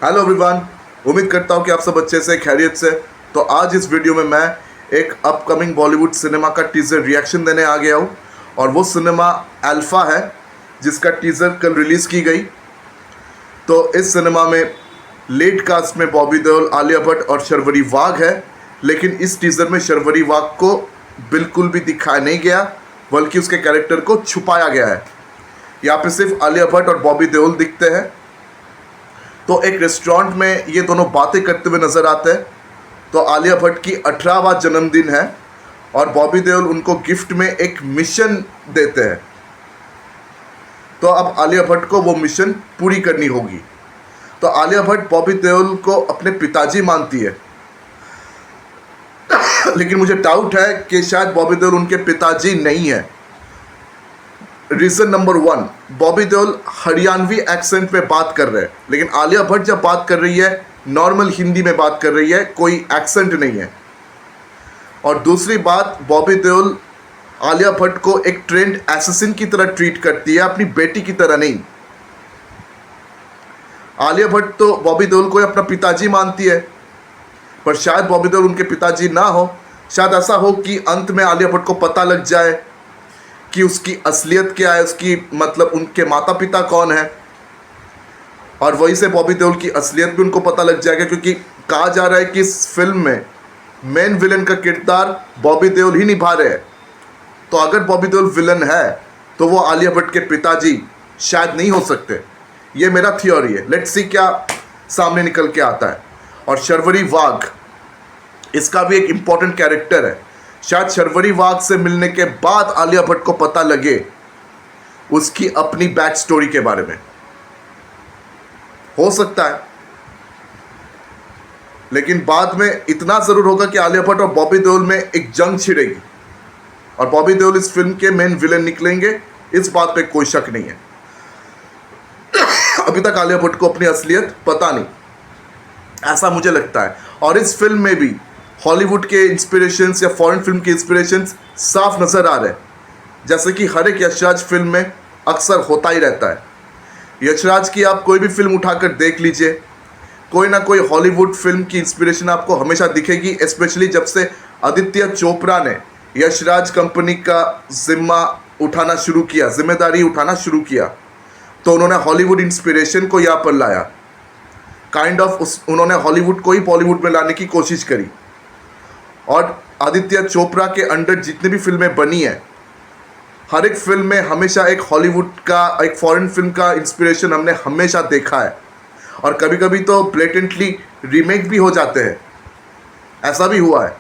Hello everyone, उम्मीद करता हूँ कि आप सब अच्छे से खैरियत से। तो आज इस वीडियो में मैं एक अपकमिंग बॉलीवुड सिनेमा का टीज़र रिएक्शन देने आ गया हूँ और वो सिनेमा अल्फा है जिसका टीज़र कल रिलीज़ की गई। तो इस सिनेमा में लीड कास्ट में बॉबी देओल, आलिया भट्ट और शर्वरी वाघ है, लेकिन इस टीज़र में शर्वरी वाघ को बिल्कुल भी दिखाया नहीं गया बल्कि उसके कैरेक्टर को छुपाया गया है। यहाँ पे सिर्फ आलिया भट्ट और बॉबी देओल दिखते हैं। तो एक रेस्टोरेंट में ये दोनों बातें करते हुए नजर आते हैं। तो आलिया भट्ट की 18वां जन्मदिन है और बॉबी देओल उनको गिफ्ट में एक मिशन देते हैं। तो अब आलिया भट्ट को वो मिशन पूरी करनी होगी। तो आलिया भट्ट बॉबी देओल को अपने पिताजी मानती है, लेकिन मुझे डाउट है कि शायद बॉबी देओल उनके पिताजी नहीं है। Reason number 1, Bobby Deol Haryanvi accent में बात कर रहे हैं, लेकिन आलिया भट्ट जब बात कर रही है नॉर्मल हिंदी में बात कर रही है, कोई एक्सेंट नहीं है। और दूसरी बात, बॉबी देओल आलिया भट्ट को एक ट्रेंड एसेसिन की तरह ट्रीट करती है, अपनी बेटी की तरह नहीं। आलिया भट्ट तो बॉबी देओल को अपना पिताजी मानती है, पर शायद बॉबी देओल उनके पिताजी ना हो। शायद ऐसा हो कि अंत में आलिया भट्ट को पता लग जाए कि उसकी असलियत क्या है, उसकी मतलब उनके माता पिता कौन है, और वहीं से बॉबी देओल की असलियत भी उनको पता लग जाएगा। क्योंकि कहा जा रहा है कि इस फिल्म में मेन विलन का किरदार बॉबी देओल ही निभा रहे हैं। तो अगर बॉबी देओल विलन है तो वो आलिया भट्ट के पिताजी शायद नहीं हो सकते। ये मेरा थियोरी है, लेट्स सी क्या सामने निकल के आता है। और शर्वरी वाघ, इसका भी एक इम्पॉर्टेंट कैरेक्टर है। शायद शर्वरी वाघ से मिलने के बाद आलिया भट्ट को पता लगे उसकी अपनी बैक स्टोरी के बारे में, हो सकता है। लेकिन बाद में इतना जरूर होगा कि आलिया भट्ट और बॉबी देओल में एक जंग छिड़ेगी और बॉबी देओल इस फिल्म के मेन विलेन निकलेंगे, इस बात पे कोई शक नहीं है। अभी तक आलिया भट्ट को अपनी असलियत पता नहीं, ऐसा मुझे लगता है। और इस फिल्म में भी हॉलीवुड के इंस्पिरेशंस या फॉरेन फिल्म के इंस्पिरेशंस साफ नज़र आ रहे हैं, जैसे कि हर एक यशराज फिल्म में अक्सर होता ही रहता है। यशराज की आप कोई भी फिल्म उठाकर देख लीजिए, कोई ना कोई हॉलीवुड फिल्म की इंस्पिरेशन आपको हमेशा दिखेगी। स्पेशली जब से आदित्य चोपड़ा ने यशराज कंपनी का जिम्मेदारी उठाना शुरू किया, तो उन्होंने हॉलीवुड इंस्पिरेशन को यहाँ पर लाया। उन्होंने हॉलीवुड को ही बॉलीवुड में लाने की कोशिश करी। और आदित्य चोपड़ा के अंडर जितनी भी फिल्में बनी हैं, हर एक फिल्म में हमेशा एक हॉलीवुड का, एक फॉरेन फिल्म का इंस्पिरेशन हमने हमेशा देखा है। और कभी कभी तो ब्लेटेंटली रीमेक भी हो जाते हैं, ऐसा भी हुआ है।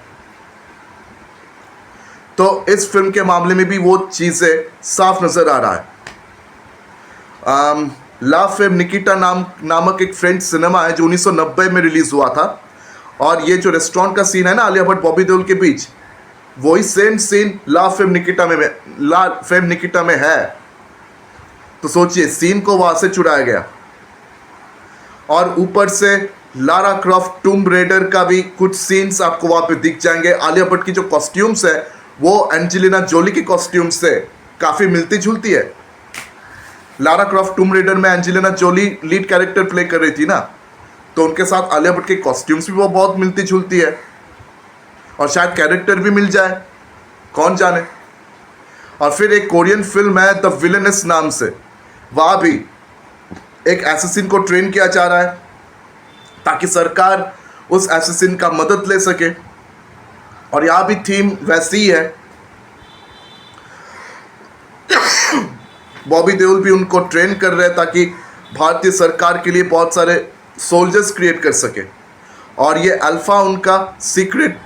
तो इस फिल्म के मामले में भी वो चीज़ें साफ नज़र आ रहा है। ला फेम निकिटा नामक एक फ्रेंच सिनेमा है जो 1990 में रिलीज़ हुआ था। और ये जो रेस्टोरेंट का सीन है ना आलिया भट्ट बॉबी देओल के बीच, वही सेम सीन ला फेम निकिटा में है। तो सोचिए, सीन को वहां से चुराया गया। और ऊपर से लारा क्रॉफ्ट टूम्ब रेडर का भी कुछ सीन्स आपको वहां पे दिख जाएंगे। आलिया भट्ट की जो कॉस्ट्यूम्स है वो एंजेलिना जोली की कॉस्ट्यूम्स से काफ़ी मिलती जुलती है। लारा क्रॉफ्ट टूम्ब रेडर में Angelina Jolie lead character play कर रही थी ना, तो उनके साथ आलिया भट्ट की कॉस्ट्यूम्स भी वो बहुत मिलती जुलती है। और शायद कैरेक्टर भी मिल जाए, कौन जाने। और फिर एक कोरियन फिल्म है द विलेनेस नाम से, वहाँ भी एक एसेसिन को ट्रेन किया जा रहा है ताकि सरकार उस एसेसिन का मदद ले सके। और यहाँ भी थीम वैसी ही है। बॉबी देओल भी उनको ट्रेन कर रहे हैं ताकि भारतीय सरकार के लिए बहुत सारे सोल्जर्स क्रिएट कर सके। और ये अल्फा उनका सीक्रेट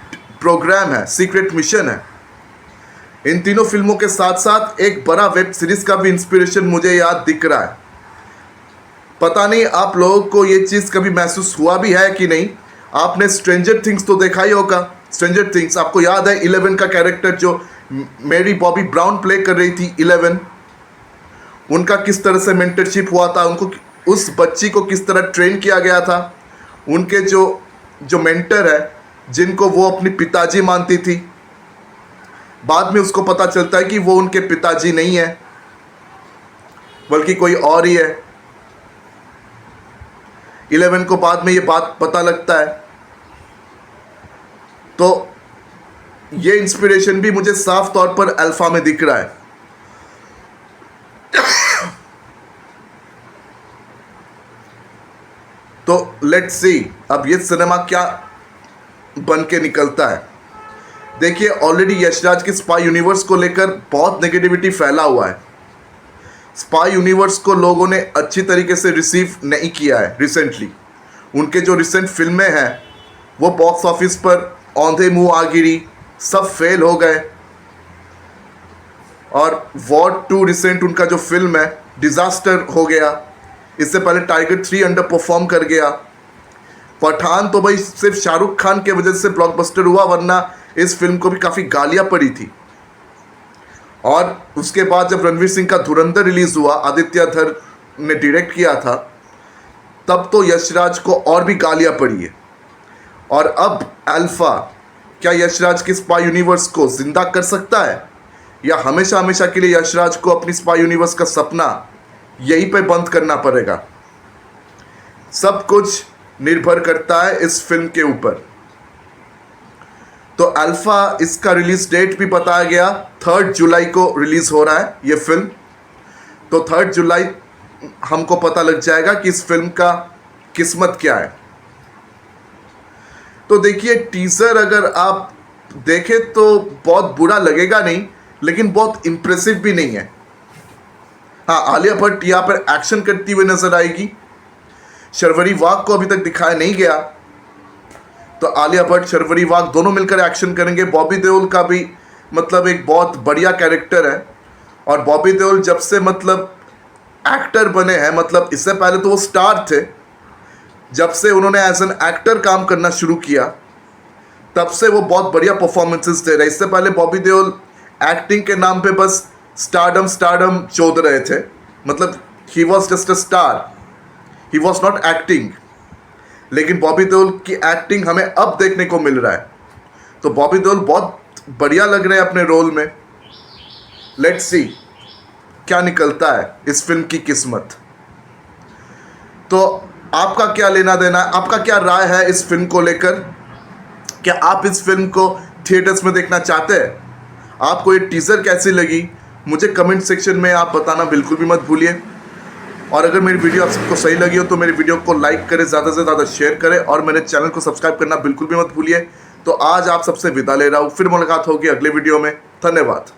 प्रोग्राम है, सीक्रेट मिशन है। इन तीनों फिल्मों के साथ साथ एक बड़ा वेब सीरीज का भी इंस्पिरेशन मुझे याद दिख रहा है। पता नहीं आप लोगों को ये चीज़ कभी महसूस हुआ भी है कि नहीं। आपने स्ट्रेंजर थिंग्स तो देखा ही होगा। स्ट्रेंजर थिंग्स, आपको याद है 11 का कैरेक्टर जो मेरी बॉबी ब्राउन प्ले कर रही थी, 11, उनका किस तरह से मेंटरशिप हुआ था, उनको उस बच्ची को किस तरह ट्रेन किया गया था। उनके जो मेंटर है, जिनको वो अपनी पिताजी मानती थी, बाद में उसको पता चलता है कि वो उनके पिताजी नहीं है बल्कि कोई और ही है। 11 को बाद में ये बात पता लगता है। तो ये इंस्पिरेशन भी मुझे साफ तौर पर अल्फा में दिख रहा है। तो लेट्स सी अब ये सिनेमा क्या बन के निकलता है। देखिए ऑलरेडी यशराज के स्पाई यूनिवर्स को लेकर बहुत नेगेटिविटी फैला हुआ है। स्पाई यूनिवर्स को लोगों ने अच्छी तरीके से रिसीव नहीं किया है रिसेंटली। उनके जो रिसेंट फिल्में हैं वो बॉक्स ऑफिस पर औंधे मुंह आ गिरी, सब फेल हो गए। और वॉर 2 रिसेंट उनका जो फिल्म है डिज़ास्टर हो गया। इससे पहले टाइगर 3 अंडर परफॉर्म कर गया। पठान तो भाई सिर्फ शाहरुख खान के वजह से ब्लॉकबस्टर हुआ, वरना इस फिल्म को भी काफ़ी गालियाँ पड़ी थी। और उसके बाद जब रणवीर सिंह का धुरंधर रिलीज़ हुआ, आदित्य धर ने डायरेक्ट किया था, तब तो यशराज को और भी गालियाँ पड़ी है। और अब अल्फा क्या यशराज के स्पाई यूनिवर्स को जिंदा कर सकता है, या हमेशा हमेशा के लिए यशराज को अपनी स्पाई यूनिवर्स का सपना यहीं पे बंद करना पड़ेगा। सब कुछ निर्भर करता है इस फिल्म के ऊपर। तो अल्फा इसका रिलीज डेट भी बताया गया, 3 जुलाई को रिलीज हो रहा है ये फिल्म। तो 3 जुलाई हमको पता लग जाएगा कि इस फिल्म का किस्मत क्या है। तो देखिए टीजर अगर आप देखें तो बहुत बुरा लगेगा नहीं, लेकिन बहुत इंप्रेसिव भी नहीं है। हाँ, आलिया भट्ट यहाँ पर एक्शन करती हुई नजर आएगी। शर्वरी वाघ को अभी तक दिखाया नहीं गया, तो आलिया भट्ट शर्वरी वाघ दोनों मिलकर एक्शन करेंगे। बॉबी देओल का भी मतलब एक बहुत बढ़िया कैरेक्टर है। और बॉबी देओल जब से मतलब एक्टर बने हैं, मतलब इससे पहले तो वो स्टार थे, जब से उन्होंने एज एन एक्टर काम करना शुरू किया तब से वो बहुत बढ़िया परफॉर्मेंसेस दे रहे हैं। इससे पहले बॉबी देओल एक्टिंग के नाम पे बस स्टारडम चोद रहे थे, मतलब he was just a star, he was not acting. लेकिन बॉबी देओल की एक्टिंग हमें अब देखने को मिल रहा है। तो बॉबी देओल बहुत बढ़िया लग रहे हैं अपने रोल में। लेट्स सी क्या निकलता है इस फिल्म की किस्मत। तो आपका क्या लेना देना है, आपका क्या राय है इस फिल्म को लेकर? क्या आप इस फिल्म को थिएटर्स में देखना चाहते हैं? आपको ये टीजर कैसी लगी मुझे कमेंट सेक्शन में आप बताना बिल्कुल भी मत भूलिए। और अगर मेरी वीडियो आप सबको सही लगी हो तो मेरी वीडियो को लाइक करें, ज़्यादा से ज़्यादा शेयर करें और मेरे चैनल को सब्सक्राइब करना बिल्कुल भी मत भूलिए। तो आज आप सबसे विदा ले रहा हूँ, फिर मुलाकात होगी अगले वीडियो में। धन्यवाद।